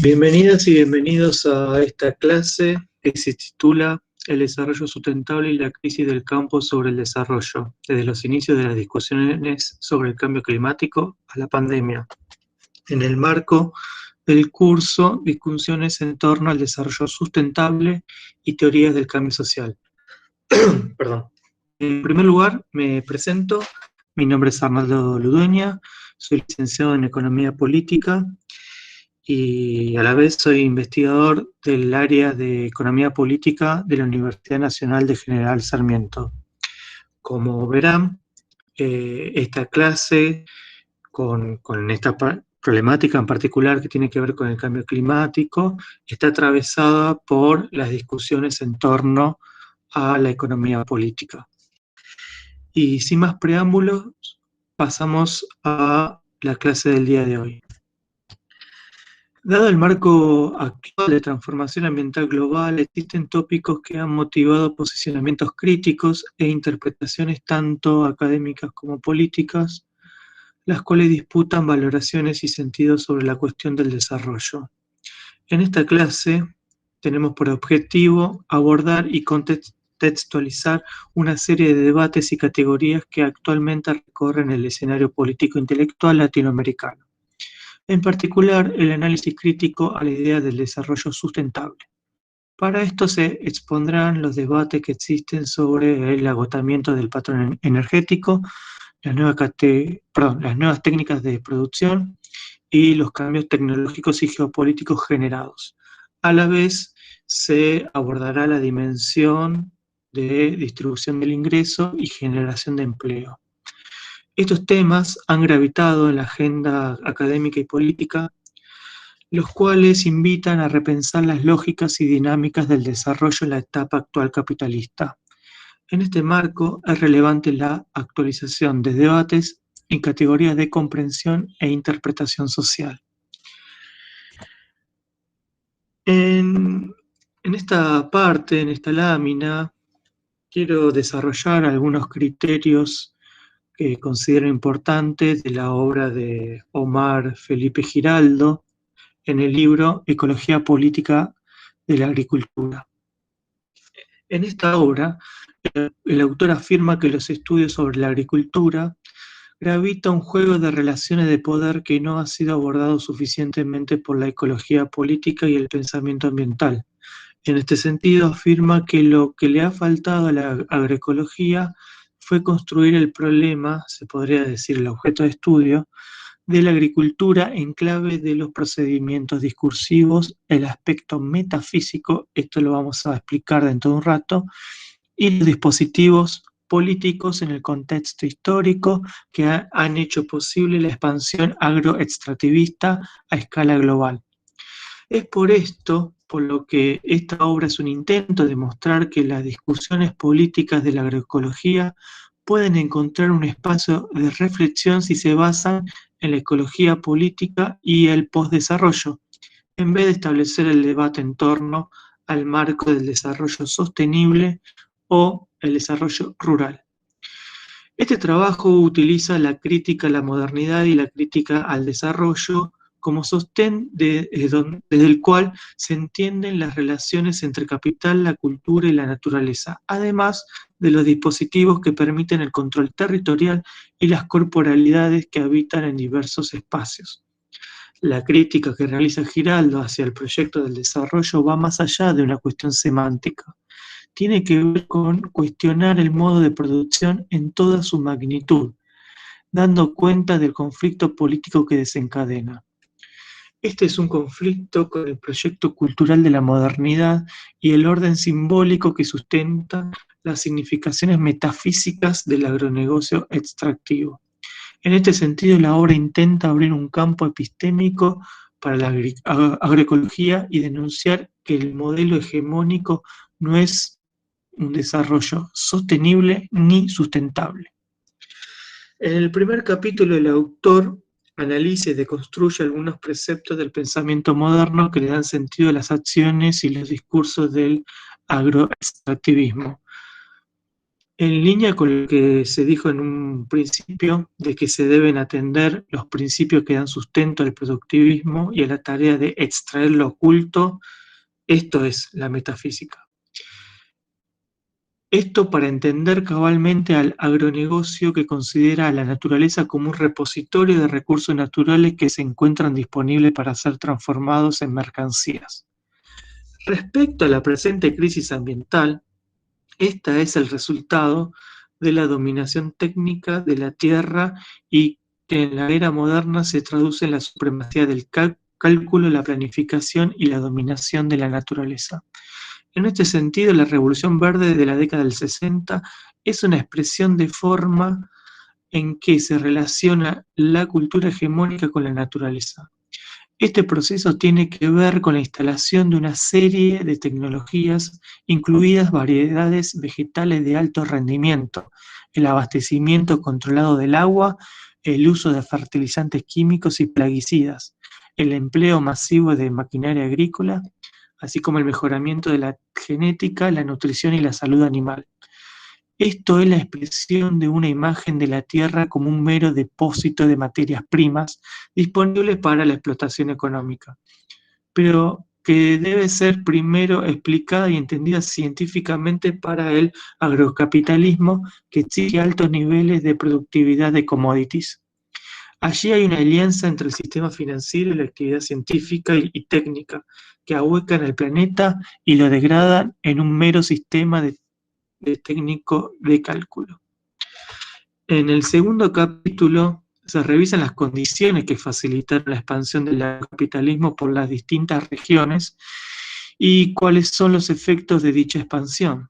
Bienvenidas y bienvenidos a esta clase que se titula El desarrollo sustentable y la crisis del campo sobre el desarrollo, desde los inicios de las discusiones sobre el cambio climático a la pandemia. En el marco del curso, discusiones en torno al desarrollo sustentable y teorías del cambio social. Perdón. En primer lugar, me presento. Mi nombre es Arnaldo Ludueña, soy licenciado en Economía Política y a la vez soy investigador del área de Economía Política de la Universidad Nacional de General Sarmiento. Como verán, esta clase con esta problemática en particular que tiene que ver con el cambio climático está atravesada por las discusiones en torno a la economía política. Y sin más preámbulos, pasamos a la clase del día de hoy. Dado el marco actual de transformación ambiental global, existen tópicos que han motivado posicionamientos críticos e interpretaciones tanto académicas como políticas, las cuales disputan valoraciones y sentidos sobre la cuestión del desarrollo. En esta clase tenemos por objetivo abordar y contextualizar una serie de debates y categorías que actualmente recorren el escenario político-intelectual latinoamericano. En particular, el análisis crítico a la idea del desarrollo sustentable. Para esto se expondrán los debates que existen sobre el agotamiento del patrón energético, las nuevas técnicas de producción y los cambios tecnológicos y geopolíticos generados. A la vez, se abordará la dimensión de distribución del ingreso y generación de empleo. Estos temas han gravitado en la agenda académica y política, los cuales invitan a repensar las lógicas y dinámicas del desarrollo en la etapa actual capitalista. En este marco es relevante la actualización de debates en categorías de comprensión e interpretación social. En esta parte, en esta lámina, quiero desarrollar algunos criterios que considero importantes de la obra de Omar Felipe Giraldo en el libro Ecología Política de la Agricultura. En esta obra, el autor afirma que los estudios sobre la agricultura gravita un juego de relaciones de poder que no ha sido abordado suficientemente por la ecología política y el pensamiento ambiental. En este sentido, afirma que lo que le ha faltado a la agroecología fue construir el problema, se podría decir el objeto de estudio, de la agricultura en clave de los procedimientos discursivos, el aspecto metafísico, esto lo vamos a explicar dentro de un rato, y los dispositivos políticos en el contexto histórico que han hecho posible la expansión agroextractivista a escala global. Es por esto por lo que esta obra es un intento de mostrar que las discusiones políticas de la agroecología pueden encontrar un espacio de reflexión si se basan en la ecología política y el postdesarrollo, en vez de establecer el debate en torno al marco del desarrollo sostenible o el desarrollo rural. Este trabajo utiliza la crítica a la modernidad y la crítica al desarrollo como sostén desde el cual se entienden las relaciones entre capital, la cultura y la naturaleza, además de los dispositivos que permiten el control territorial y las corporalidades que habitan en diversos espacios. La crítica que realiza Giraldo hacia el proyecto del desarrollo va más allá de una cuestión semántica. Tiene que ver con cuestionar el modo de producción en toda su magnitud, dando cuenta del conflicto político que desencadena. Este es un conflicto con el proyecto cultural de la modernidad y el orden simbólico que sustenta las significaciones metafísicas del agronegocio extractivo. En este sentido, la obra intenta abrir un campo epistémico para la agroecología y denunciar que el modelo hegemónico no es un desarrollo sostenible ni sustentable. En el primer capítulo, el autor analiza y deconstruye algunos preceptos del pensamiento moderno que le dan sentido a las acciones y los discursos del agroextractivismo. En línea con lo que se dijo en un principio, de que se deben atender los principios que dan sustento al productivismo y a la tarea de extraer lo oculto, esto es la metafísica. Esto para entender cabalmente al agronegocio que considera a la naturaleza como un repositorio de recursos naturales que se encuentran disponibles para ser transformados en mercancías. Respecto a la presente crisis ambiental, esta es el resultado de la dominación técnica de la tierra y que en la era moderna se traduce en la supremacía del cálculo, la planificación y la dominación de la naturaleza. En este sentido, la Revolución Verde de la década del 60 es una expresión de forma en que se relaciona la cultura hegemónica con la naturaleza. Este proceso tiene que ver con la instalación de una serie de tecnologías, incluidas variedades vegetales de alto rendimiento, el abastecimiento controlado del agua, el uso de fertilizantes químicos y plaguicidas, el empleo masivo de maquinaria agrícola, así como el mejoramiento de la genética, la nutrición y la salud animal. Esto es la expresión de una imagen de la tierra como un mero depósito de materias primas disponibles para la explotación económica, pero que debe ser primero explicada y entendida científicamente para el agrocapitalismo que exige altos niveles de productividad de commodities. Allí hay una alianza entre el sistema financiero y la actividad científica y técnica, que ahuecan el planeta y lo degradan en un mero sistema de técnico de cálculo. En el segundo capítulo se revisan las condiciones que facilitaron la expansión del capitalismo por las distintas regiones y cuáles son los efectos de dicha expansión.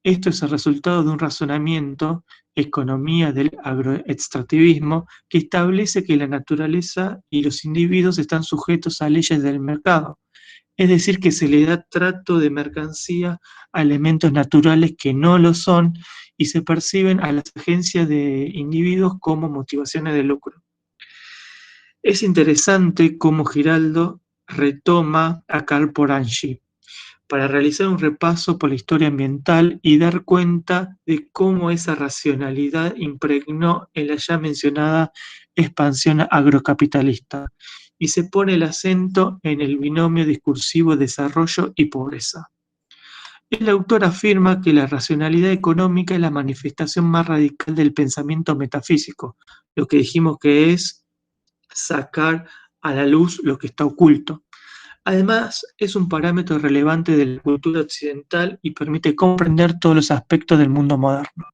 Esto es el resultado de un razonamiento, economía del agroextractivismo, que establece que la naturaleza y los individuos están sujetos a leyes del mercado, es decir, que se le da trato de mercancía a elementos naturales que no lo son y se perciben a las agencias de individuos como motivaciones de lucro. Es interesante cómo Giraldo retoma a Karl Polanyi para realizar un repaso por la historia ambiental y dar cuenta de cómo esa racionalidad impregnó en la ya mencionada expansión agrocapitalista y se pone el acento en el binomio discursivo desarrollo y pobreza. El autor afirma que la racionalidad económica es la manifestación más radical del pensamiento metafísico, lo que dijimos que es sacar a la luz lo que está oculto. Además, es un parámetro relevante de la cultura occidental y permite comprender todos los aspectos del mundo moderno.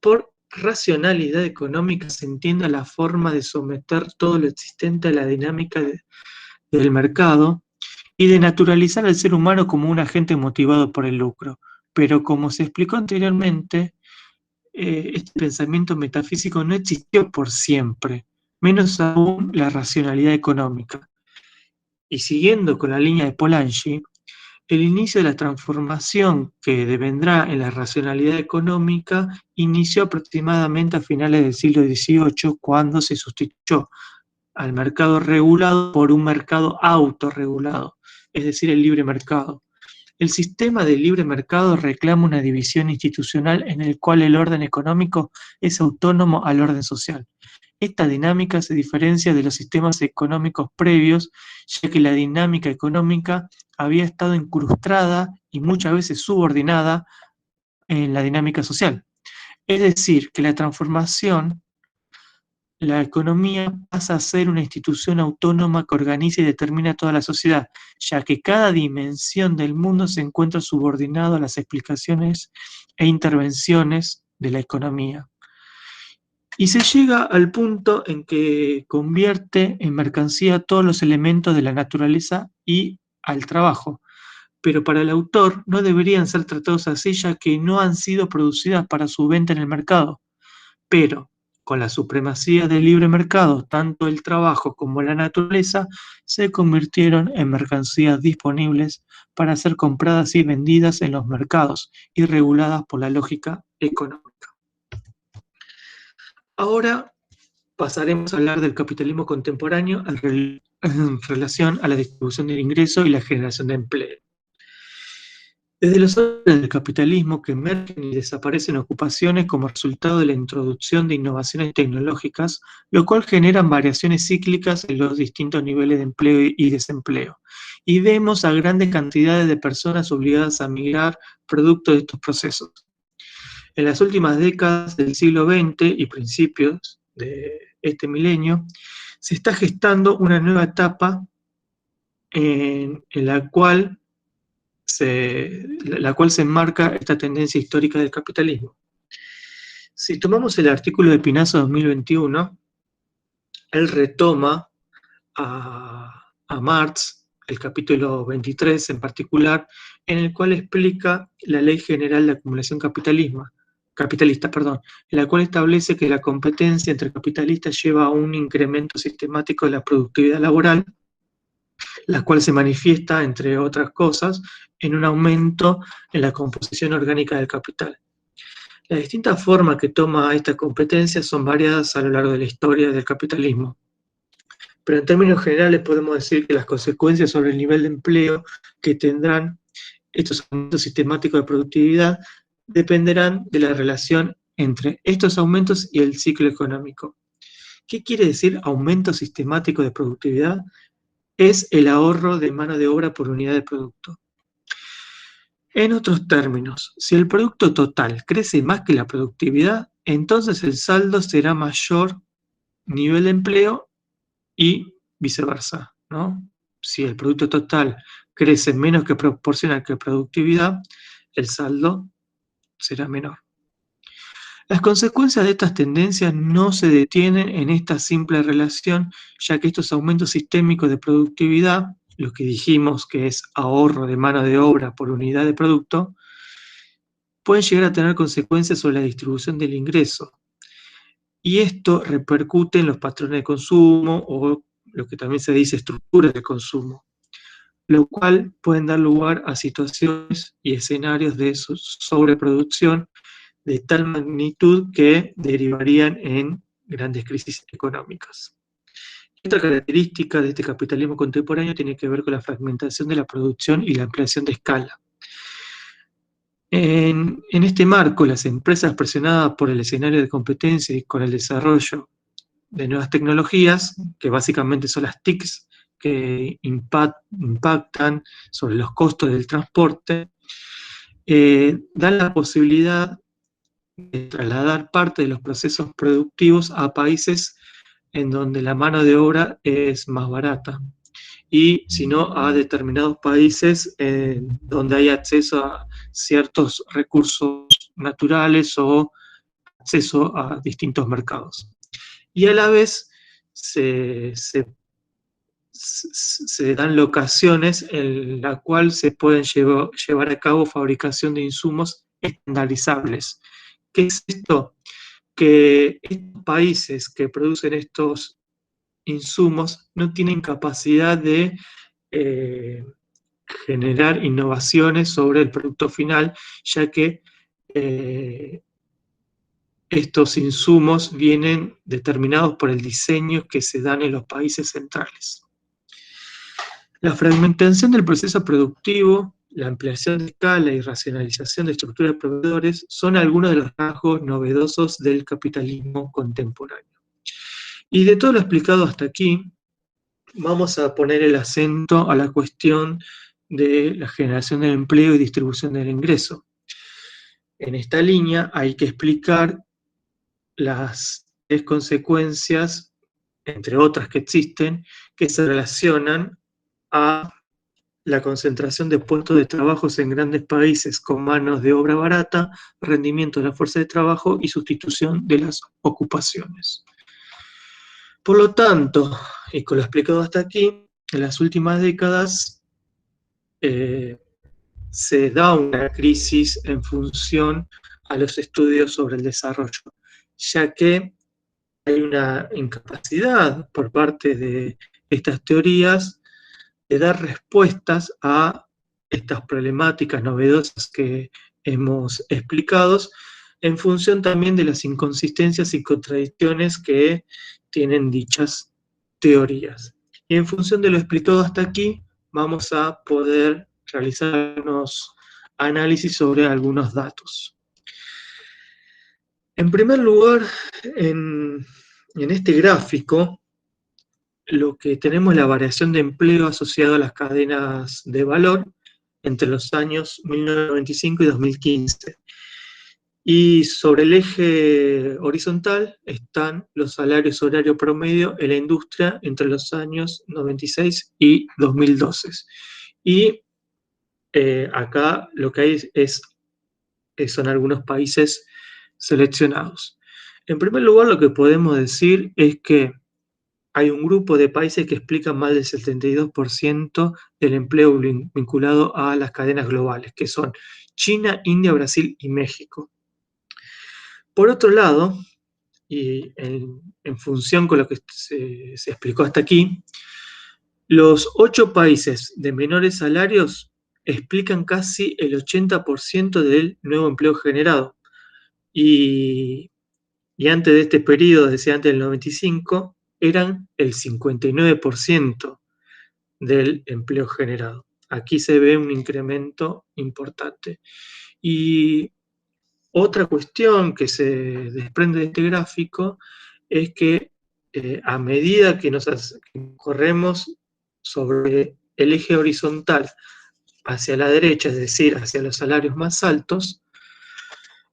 Por racionalidad económica se entiende la forma de someter todo lo existente a la dinámica del mercado y de naturalizar al ser humano como un agente motivado por el lucro. Pero como se explicó anteriormente, este pensamiento metafísico no existió por siempre, menos aún la racionalidad económica. Y siguiendo con la línea de Polanyi, el inicio de la transformación que devendrá en la racionalidad económica inició aproximadamente a finales del siglo XVIII, cuando se sustituyó al mercado regulado por un mercado autorregulado, es decir, el libre mercado. El sistema de libre mercado reclama una división institucional en el cual el orden económico es autónomo al orden social. Esta dinámica se diferencia de los sistemas económicos previos, ya que la dinámica económica había estado incrustada y muchas veces subordinada en la dinámica social. Es decir, que la transformación, la economía pasa a ser una institución autónoma que organiza y determina toda la sociedad, ya que cada dimensión del mundo se encuentra subordinado a las explicaciones e intervenciones de la economía. Y se llega al punto en que convierte en mercancía todos los elementos de la naturaleza y al trabajo. Pero para el autor no deberían ser tratados así, ya que no han sido producidas para su venta en el mercado. Pero con la supremacía del libre mercado, tanto el trabajo como la naturaleza se convirtieron en mercancías disponibles para ser compradas y vendidas en los mercados y reguladas por la lógica económica. Ahora pasaremos a hablar del capitalismo contemporáneo en relación a la distribución del ingreso y la generación de empleo. Desde los orígenes del capitalismo que emergen y desaparecen ocupaciones como resultado de la introducción de innovaciones tecnológicas, lo cual generan variaciones cíclicas en los distintos niveles de empleo y desempleo. Y vemos a grandes cantidades de personas obligadas a migrar producto de estos procesos. En las últimas décadas del siglo XX y principios de este milenio, se está gestando una nueva etapa en la cual se enmarca esta tendencia histórica del capitalismo. Si tomamos el artículo de Pinazo 2021, él retoma a Marx, el capítulo 23 en particular, en el cual explica la Ley General de Acumulación Capitalista, en la cual establece que la competencia entre capitalistas lleva a un incremento sistemático de la productividad laboral, la cual se manifiesta, entre otras cosas, en un aumento en la composición orgánica del capital. Las distintas formas que toma esta competencia son variadas a lo largo de la historia del capitalismo. Pero en términos generales podemos decir que las consecuencias sobre el nivel de empleo que tendrán estos aumentos sistemáticos de productividad dependerán de la relación entre estos aumentos y el ciclo económico. ¿Qué quiere decir aumento sistemático de productividad? Es el ahorro de mano de obra por unidad de producto. En otros términos, si el producto total crece más que la productividad, entonces el saldo será mayor nivel de empleo y viceversa, ¿no? Si el producto total crece menos que proporcional que productividad, el saldo será menor. Las consecuencias de estas tendencias no se detienen en esta simple relación, ya que estos aumentos sistémicos de productividad, lo que dijimos que es ahorro de mano de obra por unidad de producto, pueden llegar a tener consecuencias sobre la distribución del ingreso. Y esto repercute en los patrones de consumo o lo que también se dice estructuras de consumo, lo cual pueden dar lugar a situaciones y escenarios de sobreproducción de tal magnitud que derivarían en grandes crisis económicas. Otra característica de este capitalismo contemporáneo tiene que ver con la fragmentación de la producción y la ampliación de escala. En este marco, las empresas presionadas por el escenario de competencia y con el desarrollo de nuevas tecnologías, que básicamente son las TICs, que impactan sobre los costos del transporte, dan la posibilidad de trasladar parte de los procesos productivos a países en donde la mano de obra es más barata, y si no a determinados países donde hay acceso a ciertos recursos naturales o acceso a distintos mercados. Y a la vez se dan locaciones en la cual se pueden llevar a cabo fabricación de insumos estandarizables. ¿Qué es esto? Que estos países que producen estos insumos no tienen capacidad de generar innovaciones sobre el producto final, ya que estos insumos vienen determinados por el diseño que se dan en los países centrales. La fragmentación del proceso productivo, la ampliación de escala y racionalización de estructuras de proveedores son algunos de los rasgos novedosos del capitalismo contemporáneo. Y de todo lo explicado hasta aquí, vamos a poner el acento a la cuestión de la generación del empleo y distribución del ingreso. En esta línea hay que explicar las tres consecuencias, entre otras que existen, que se relacionan a la concentración de puestos de trabajo en grandes países con manos de obra barata, rendimiento de la fuerza de trabajo y sustitución de las ocupaciones. Por lo tanto, y con lo explicado hasta aquí, en las últimas décadas se da una crisis en función a los estudios sobre el desarrollo, ya que hay una incapacidad por parte de estas teorías de dar respuestas a estas problemáticas novedosas que hemos explicado, en función también de las inconsistencias y contradicciones que tienen dichas teorías. Y en función de lo explicado hasta aquí, vamos a poder realizar análisis sobre algunos datos. En primer lugar, en este gráfico, lo que tenemos es la variación de empleo asociada a las cadenas de valor entre los años 1995 y 2015. Y sobre el eje horizontal están los salarios horario promedio en la industria entre los años 96 y 2012. Y acá lo que hay son algunos países seleccionados. En primer lugar, lo que podemos decir es que hay un grupo de países que explican más del 72% del empleo vinculado a las cadenas globales, que son China, India, Brasil y México. Por otro lado, y en función con lo que se explicó hasta aquí, los 8 países de menores salarios explican casi el 80% del nuevo empleo generado. Y antes de este periodo, decía antes del 95, eran el 59% del empleo generado. Aquí se ve un incremento importante. Y otra cuestión que se desprende de este gráfico es que a medida que corremos sobre el eje horizontal hacia la derecha, es decir, hacia los salarios más altos,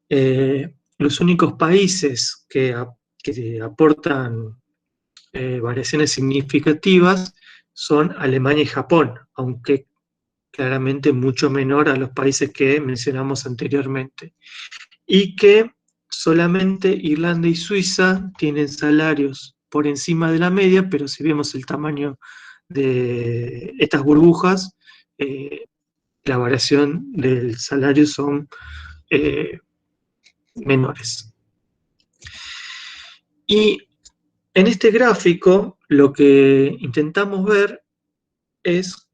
los únicos países que aportan variaciones significativas son Alemania y Japón, aunque claramente mucho menor a los países que mencionamos anteriormente. Y que solamente Irlanda y Suiza tienen salarios por encima de la media, pero si vemos el tamaño de estas burbujas, la variación del salario son menores. Y en este gráfico lo que intentamos ver es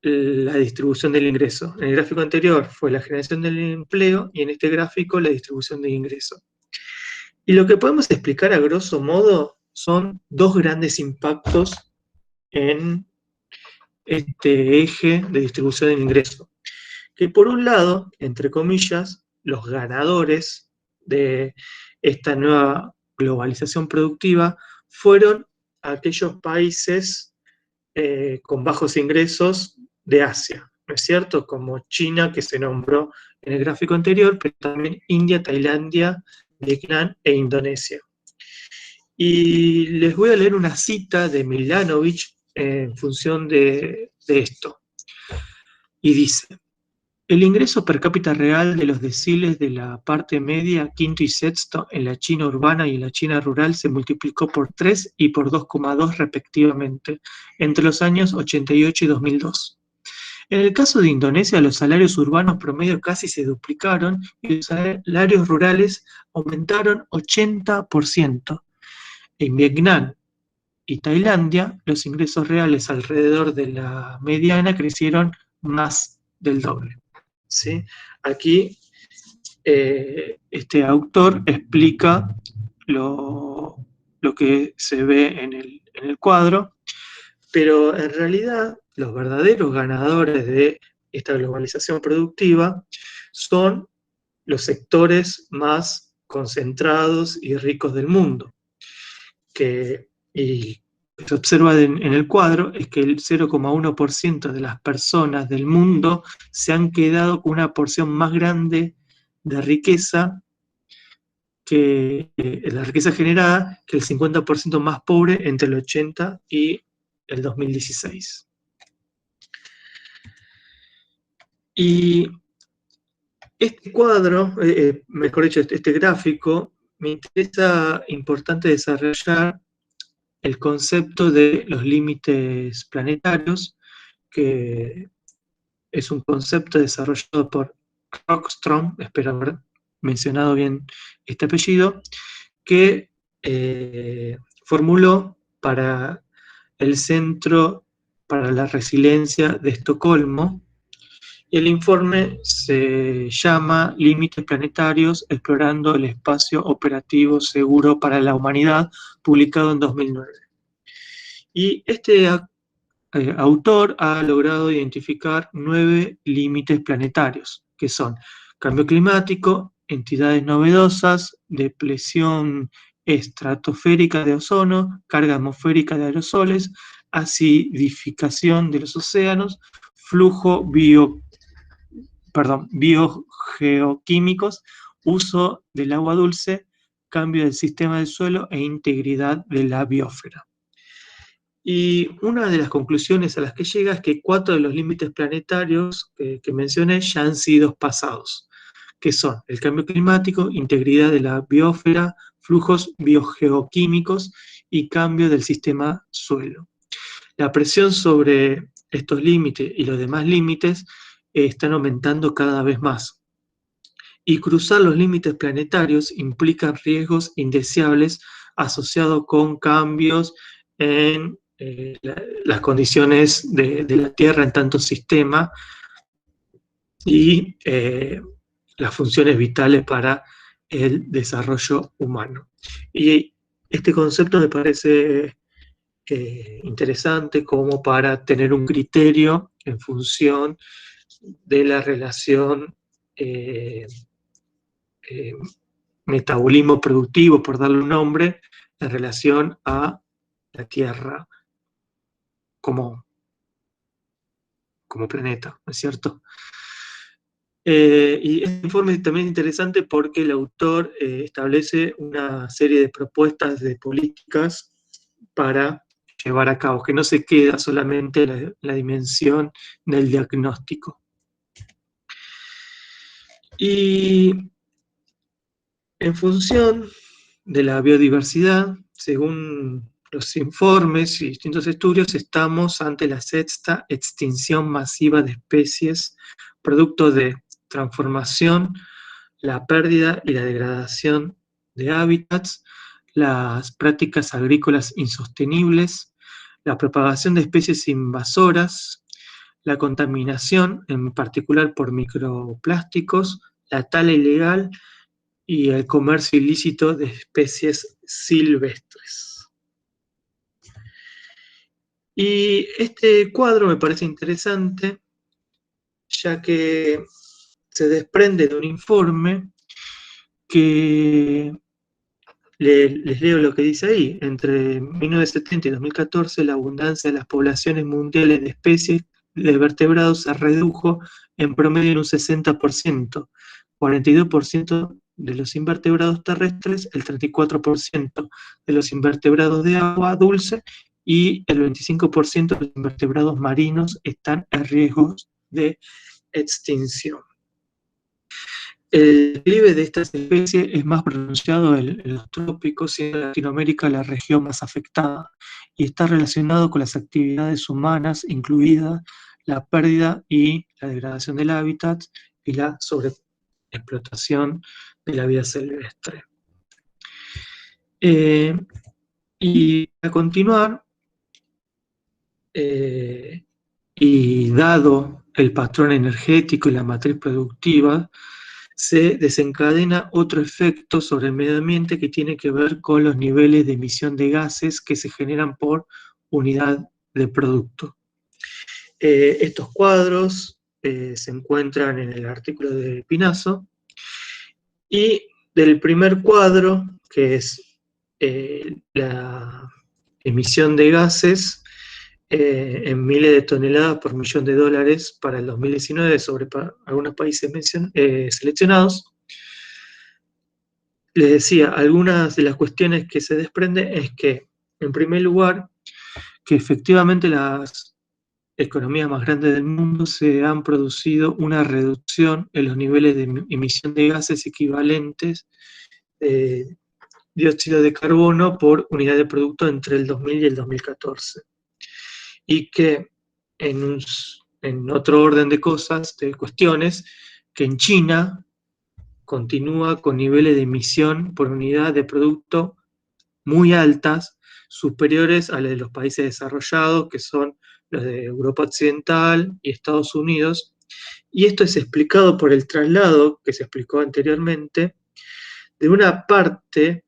la distribución del ingreso. En el gráfico anterior fue la generación del empleo y en este gráfico la distribución del ingreso. Y lo que podemos explicar a grosso modo son 2 grandes impactos en este eje de distribución del ingreso. Que por un lado, entre comillas, los ganadores de esta nueva globalización productiva fueron aquellos países con bajos ingresos de Asia, ¿no es cierto? Como China, que se nombró en el gráfico anterior, pero también India, Tailandia, Vietnam e Indonesia. Y les voy a leer una cita de Milanovic en función de esto. Y dice: el ingreso per cápita real de los deciles de la parte media, quinto y sexto en la China urbana y en la China rural se multiplicó por 3 y por 2,2 respectivamente entre los años 88 y 2002. En el caso de Indonesia, los salarios urbanos promedio casi se duplicaron y los salarios rurales aumentaron 80%. En Vietnam y Tailandia, los ingresos reales alrededor de la mediana crecieron más del doble. ¿Sí? Aquí este autor explica lo que se ve en el cuadro, pero en realidad los verdaderos ganadores de esta globalización productiva son los sectores más concentrados y ricos del mundo, y lo que se observa en el cuadro es que el 0,1% de las personas del mundo se han quedado con una porción más grande de riqueza que la riqueza generada que el 50% más pobre entre el 80 y el 2016. Y este cuadro, mejor dicho, este gráfico, me interesa importante desarrollar el concepto de los límites planetarios, que es un concepto desarrollado por Rockström, espero haber mencionado bien este apellido, que formuló para el Centro para la Resiliencia de Estocolmo. El informe se llama Límites Planetarios, explorando el espacio operativo seguro para la humanidad, publicado en 2009. Y este autor ha logrado identificar 9 límites planetarios. que son cambio climático, entidades novedosas, depresión estratosférica de ozono, carga atmosférica de aerosoles, acidificación de los océanos, flujo biogeoquímicos, uso del agua dulce, cambio del sistema del suelo e integridad de la biosfera. Y una de las conclusiones a las que llega es que 4 de los límites planetarios que mencioné ya han sido pasados, que son el cambio climático, integridad de la biosfera, flujos biogeoquímicos y cambio del sistema suelo. La presión sobre estos límites y los demás límites están aumentando cada vez más. Y cruzar los límites planetarios implica riesgos indeseables asociados con cambios en las condiciones de la Tierra en tanto sistema y las funciones vitales para el desarrollo humano. Y este concepto me parece interesante como para tener un criterio en función de la relación metabolismo productivo, por darle un nombre, en relación a la Tierra como planeta, ¿no es cierto? Y este informe también es interesante porque el autor establece una serie de propuestas de políticas para llevar a cabo, que no se queda solamente la dimensión del diagnóstico. Y en función de la biodiversidad, según los informes y distintos estudios, estamos ante la sexta extinción masiva de especies, producto de transformación, la pérdida y la degradación de hábitats, las prácticas agrícolas insostenibles, la propagación de especies invasoras, la contaminación, en particular por microplásticos, la tala ilegal y el comercio ilícito de especies silvestres. Y este cuadro me parece interesante, ya que se desprende de un informe que les leo lo que dice ahí. Entre 1970 y 2014, la abundancia de las poblaciones mundiales de especies de vertebrados se redujo en promedio en un 60%, 42% de los invertebrados terrestres, el 34% de los invertebrados de agua dulce y el 25% de los invertebrados marinos están en riesgo de extinción. El declive de estas especies es más pronunciado en los trópicos, siendo Latinoamérica la región más afectada, y está relacionado con las actividades humanas, incluida la pérdida y la degradación del hábitat y la sobreexplotación de la vida silvestre. Y a continuar, y dado el patrón energético y la matriz productiva, se desencadena otro efecto sobre el medio ambiente que tiene que ver con los niveles de emisión de gases que se generan por unidad de producto. Estos cuadros se encuentran en el artículo de Pinazo, y del primer cuadro, que es la emisión de gases en miles de toneladas por millón de dólares para el 2019 sobre algunos países seleccionados. Les decía, algunas de las cuestiones que se desprenden es que, en primer lugar, que efectivamente las economías más grandes del mundo se han producido una reducción en los niveles de emisión de gases equivalentes de dióxido de carbono por unidad de producto entre el 2000 y el 2014. Y que en otro orden de cosas, de cuestiones, que en China continúa con niveles de emisión por unidad de producto muy altas, superiores a los de los países desarrollados, que son los de Europa Occidental y Estados Unidos. Y esto es explicado por el traslado que se explicó anteriormente de una parte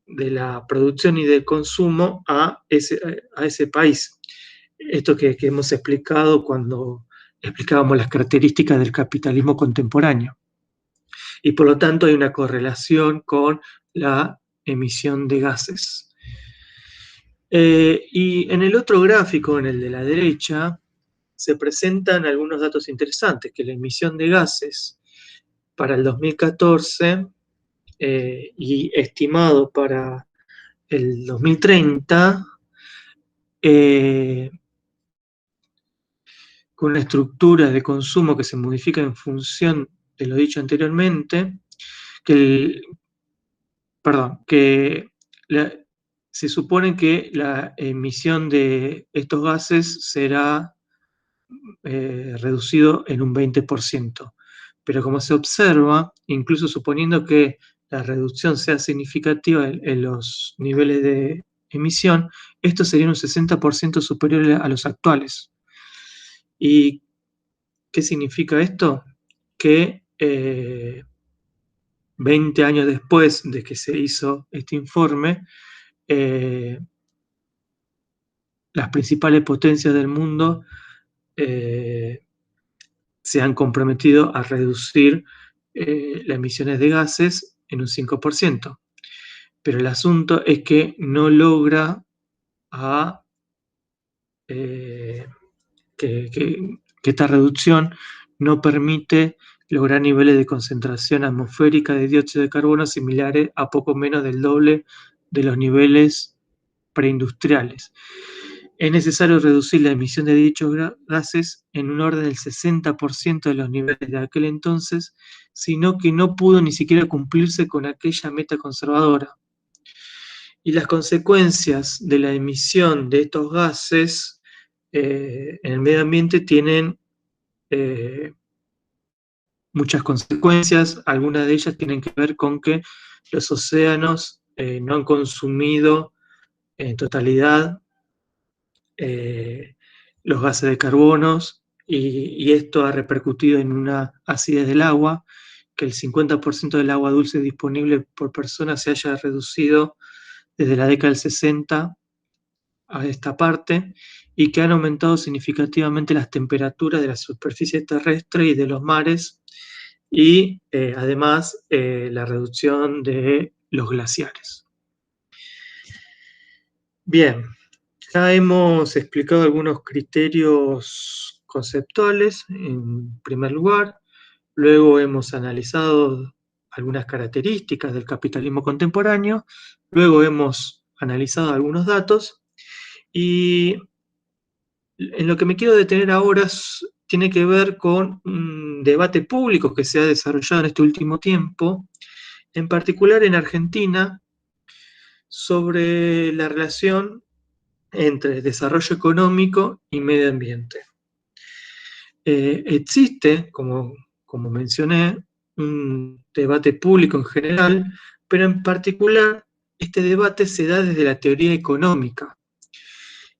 de la producción y del consumo a ese país. Esto que hemos explicado cuando explicábamos las características del capitalismo contemporáneo. Y por lo tanto hay una correlación con la emisión de gases. Y en el otro gráfico, en el de la derecha, se presentan algunos datos interesantes, que la emisión de gases para el 2014 y estimado para el 2030, con una estructura de consumo que se modifica en función de lo dicho anteriormente, se supone que la emisión de estos gases será reducido en un 20%. Pero como se observa, incluso suponiendo que la reducción sea significativa en los niveles de emisión, esto sería un 60% superior a los actuales. ¿Y qué significa esto? Que 20 años después de que se hizo este informe, las principales potencias del mundo se han comprometido a reducir las emisiones de gases en un 5%. Pero el asunto es que no logra que esta reducción no permite lograr niveles de concentración atmosférica de dióxido de carbono similares a poco menos del doble de los niveles preindustriales. Es necesario reducir la emisión de dichos gases en un orden del 60% de los niveles de aquel entonces, sino que no pudo ni siquiera cumplirse con aquella meta conservadora. Y las consecuencias de la emisión de estos gases en el medio ambiente tienen muchas consecuencias. Algunas de ellas tienen que ver con que los océanos no han consumido en totalidad los gases de carbono y esto ha repercutido en una acidez del agua, que el 50% del agua dulce disponible por persona se haya reducido desde la década del 60 a esta parte y que han aumentado significativamente las temperaturas de la superficie terrestre y de los mares y además la reducción de los glaciares. Bien, ya hemos explicado algunos criterios conceptuales en primer lugar, luego hemos analizado algunas características del capitalismo contemporáneo, luego hemos analizado algunos datos y en lo que me quiero detener ahora tiene que ver con un debate público que se ha desarrollado en este último tiempo, en particular en Argentina, sobre la relación entre desarrollo económico y medio ambiente. Existe, como mencioné, un debate público en general, pero en particular este debate se da desde la teoría económica.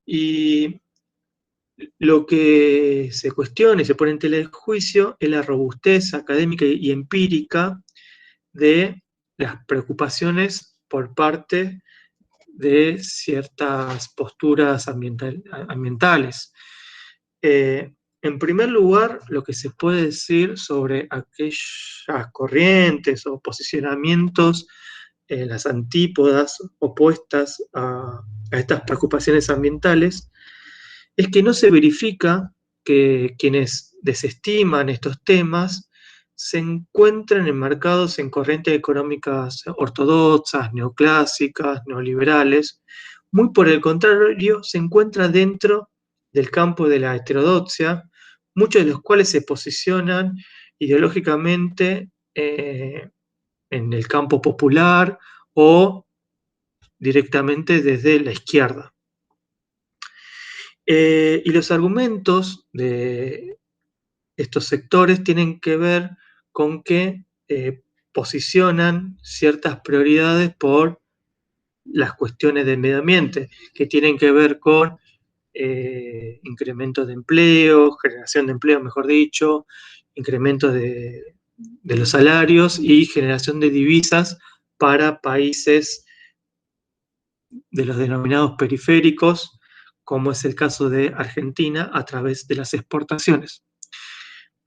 Y lo que se cuestiona y se pone en tela de juicio es la robustez académica y empírica de las preocupaciones por parte de ciertas posturas ambientales. En primer lugar, lo que se puede decir sobre aquellas corrientes o posicionamientos, las antípodas opuestas a estas preocupaciones ambientales, es que no se verifica que quienes desestiman estos temas se encuentran enmarcados en corrientes económicas ortodoxas, neoclásicas, neoliberales. Muy por el contrario, se encuentran dentro del campo de la heterodoxia, muchos de los cuales se posicionan ideológicamente en el campo popular o directamente desde la izquierda. Y los argumentos de estos sectores tienen que ver con que posicionan ciertas prioridades por las cuestiones del medio ambiente, que tienen que ver con incrementos de empleo, generación de empleo, mejor dicho, incrementos de los salarios y generación de divisas para países de los denominados periféricos, como es el caso de Argentina, a través de las exportaciones.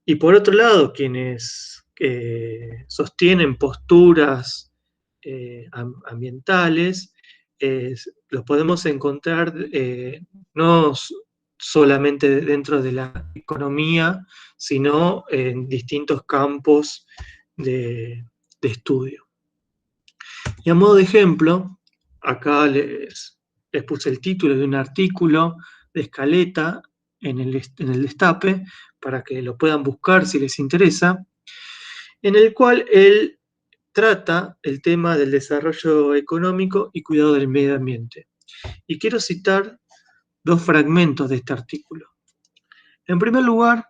Y por otro lado, quienes sostienen posturas ambientales, los podemos encontrar no solamente dentro de la economía, sino en distintos campos de estudio. Y a modo de ejemplo, acá les puse el título de un artículo de Scaletta en el Destape, para que lo puedan buscar si les interesa, en el cual él trata el tema del desarrollo económico y cuidado del medio ambiente. Y quiero citar dos fragmentos de este artículo. En primer lugar,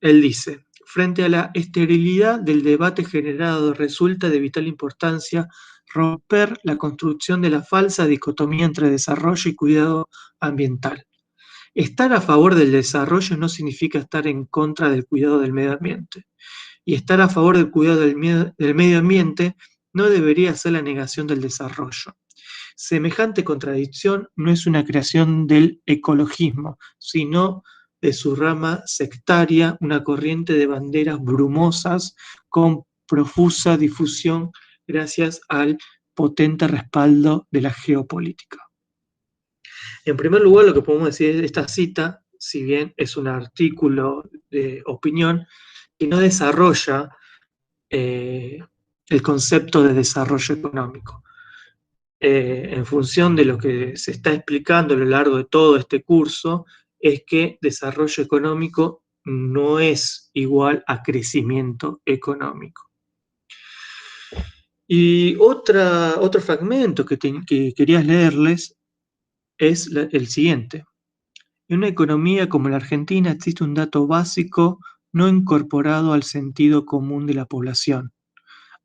él dice: frente a la esterilidad del debate generado, resulta de vital importancia romper la construcción de la falsa dicotomía entre desarrollo y cuidado ambiental. Estar a favor del desarrollo no significa estar en contra del cuidado del medio ambiente. Y estar a favor del cuidado del medio ambiente no debería ser la negación del desarrollo. Semejante contradicción no es una creación del ecologismo, sino de su rama sectaria, una corriente de banderas brumosas con profusa difusión gracias al potente respaldo de la geopolítica. En primer lugar, lo que podemos decir de esta cita, si bien es un artículo de opinión, que no desarrolla el concepto de desarrollo económico. En función de lo que se está explicando a lo largo de todo este curso, es que desarrollo económico no es igual a crecimiento económico. Y otro fragmento que quería leerles es el siguiente. En una economía como la Argentina existe un dato básico no incorporado al sentido común de la población: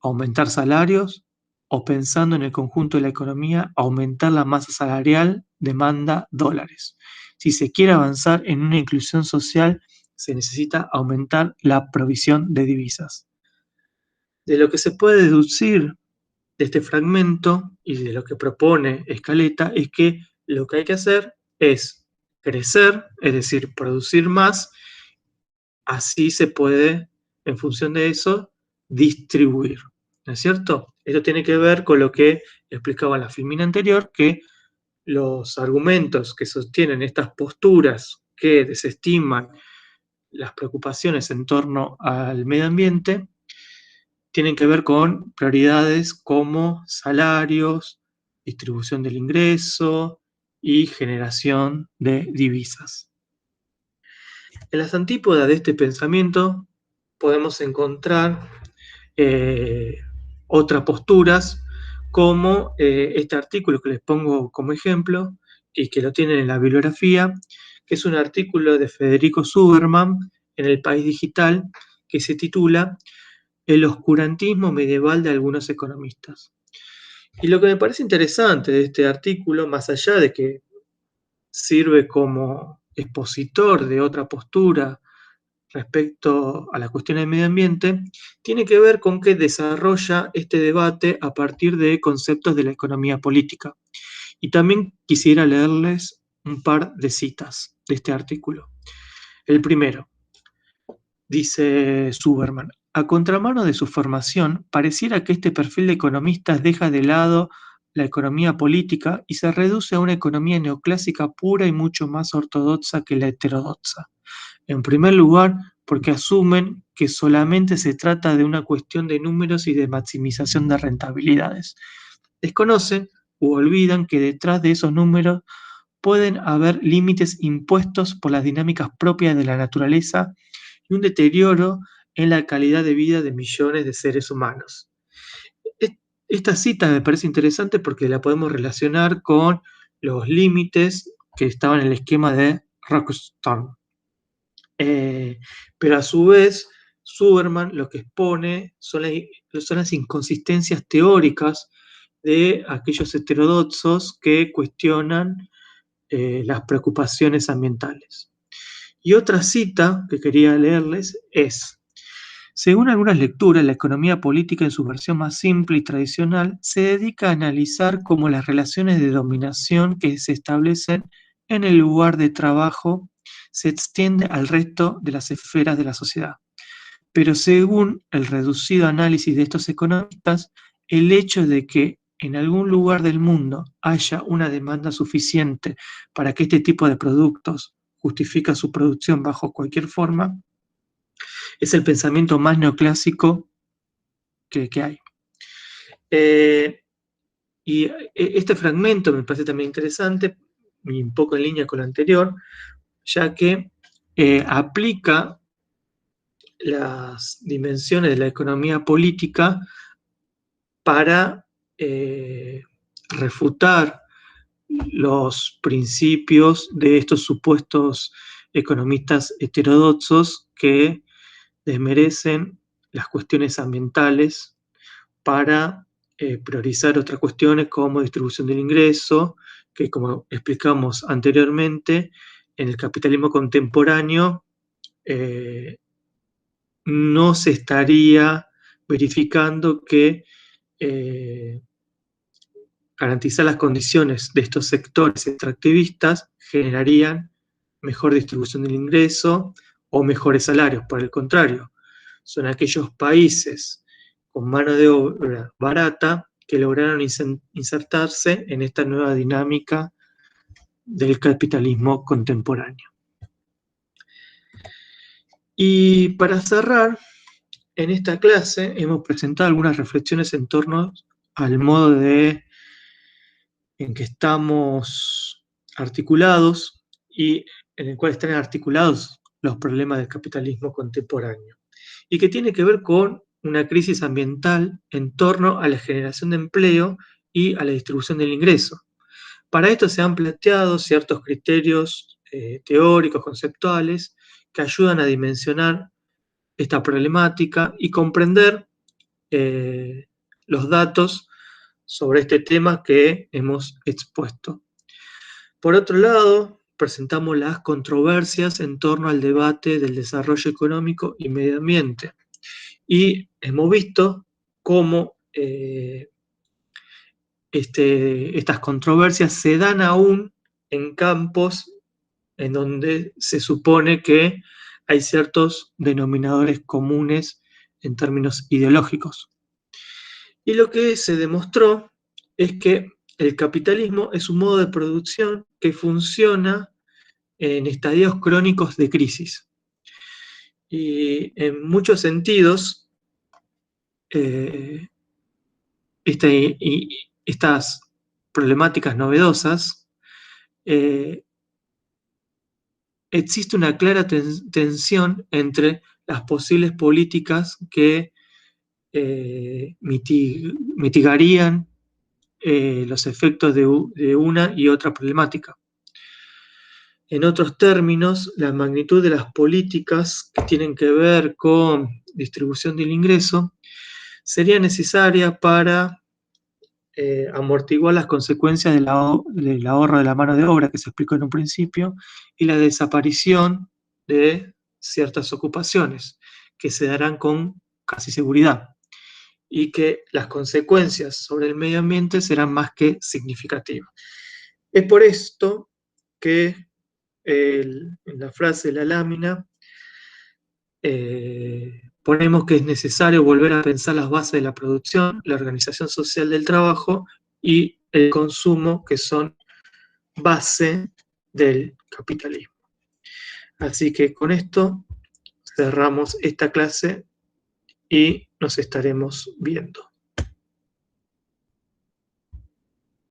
aumentar salarios, o pensando en el conjunto de la economía, aumentar la masa salarial demanda dólares. Si se quiere avanzar en una inclusión social, se necesita aumentar la provisión de divisas. De lo que se puede deducir de este fragmento y de lo que propone Scaletta es que lo que hay que hacer es crecer, es decir, producir más, así se puede, en función de eso, distribuir. ¿No es cierto? Esto tiene que ver con lo que explicaba en la filmina anterior, que los argumentos que sostienen estas posturas que desestiman las preocupaciones en torno al medio ambiente tienen que ver con prioridades como salarios, distribución del ingreso y generación de divisas. En las antípodas de este pensamiento podemos encontrar otras posturas, como este artículo que les pongo como ejemplo y que lo tienen en la bibliografía, que es un artículo de Federico Zuberman en El País Digital, que se titula El oscurantismo medieval de algunos economistas. Y lo que me parece interesante de este artículo, más allá de que sirve como expositor de otra postura respecto a la cuestión del medio ambiente, tiene que ver con que desarrolla este debate a partir de conceptos de la economía política. Y también quisiera leerles un par de citas de este artículo. El primero, dice Zuberman: a contramano de su formación, pareciera que este perfil de economistas deja de lado la economía política y se reduce a una economía neoclásica pura y mucho más ortodoxa que la heterodoxa. En primer lugar, porque asumen que solamente se trata de una cuestión de números y de maximización de rentabilidades. Desconocen u olvidan que detrás de esos números pueden haber límites impuestos por las dinámicas propias de la naturaleza y un deterioro en la calidad de vida de millones de seres humanos. Esta cita me parece interesante porque la podemos relacionar con los límites que estaban en el esquema de Rockstone. Pero a su vez, Zuberman lo que expone son las inconsistencias teóricas de aquellos heterodoxos que cuestionan las preocupaciones ambientales. Y otra cita que quería leerles es: según algunas lecturas, la economía política en su versión más simple y tradicional se dedica a analizar cómo las relaciones de dominación que se establecen en el lugar de trabajo se extiende al resto de las esferas de la sociedad. pero según el reducido análisis de estos economistas, el hecho de que en algún lugar del mundo haya una demanda suficiente para que este tipo de productos justifique su producción bajo cualquier forma, es el pensamiento más neoclásico que hay. Y este fragmento me parece también interesante, y un poco en línea con lo anterior, ya que aplica las dimensiones de la economía política para refutar los principios de estos supuestos economistas heterodoxos que desmerecen las cuestiones ambientales para priorizar otras cuestiones como distribución del ingreso, que como explicamos anteriormente, en el capitalismo contemporáneo no se estaría verificando que garantizar las condiciones de estos sectores extractivistas generarían mejor distribución del ingreso o mejores salarios. Por el contrario, son aquellos países con mano de obra barata que lograron insertarse en esta nueva dinámica del capitalismo contemporáneo. Y para cerrar, en esta clase hemos presentado algunas reflexiones en torno al modo en que estamos articulados y en el cual están articulados los problemas del capitalismo contemporáneo, y que tiene que ver con una crisis ambiental en torno a la generación de empleo y a la distribución del ingreso. Para esto se han planteado ciertos criterios teóricos, conceptuales, que ayudan a dimensionar esta problemática y comprender los datos sobre este tema que hemos expuesto. Por otro lado, presentamos las controversias en torno al debate del desarrollo económico y medio ambiente. Y hemos visto cómo estas controversias se dan aún en campos en donde se supone que hay ciertos denominadores comunes en términos ideológicos. Y lo que se demostró es que el capitalismo es un modo de producción que funciona en estadios crónicos de crisis. Y en muchos sentidos, estas problemáticas novedosas, existe una clara tensión entre las posibles políticas que mitigarían los efectos de una y otra problemática. En otros términos, la magnitud de las políticas que tienen que ver con distribución del ingreso sería necesaria para amortiguar las consecuencias del ahorro de la mano de obra que se explicó en un principio y la desaparición de ciertas ocupaciones que se darán con casi seguridad, y que las consecuencias sobre el medio ambiente serán más que significativas. Es por esto que en la frase de la lámina ponemos que es necesario volver a pensar las bases de la producción, la organización social del trabajo y el consumo, que son base del capitalismo. Así que con esto cerramos esta clase y nos estaremos viendo.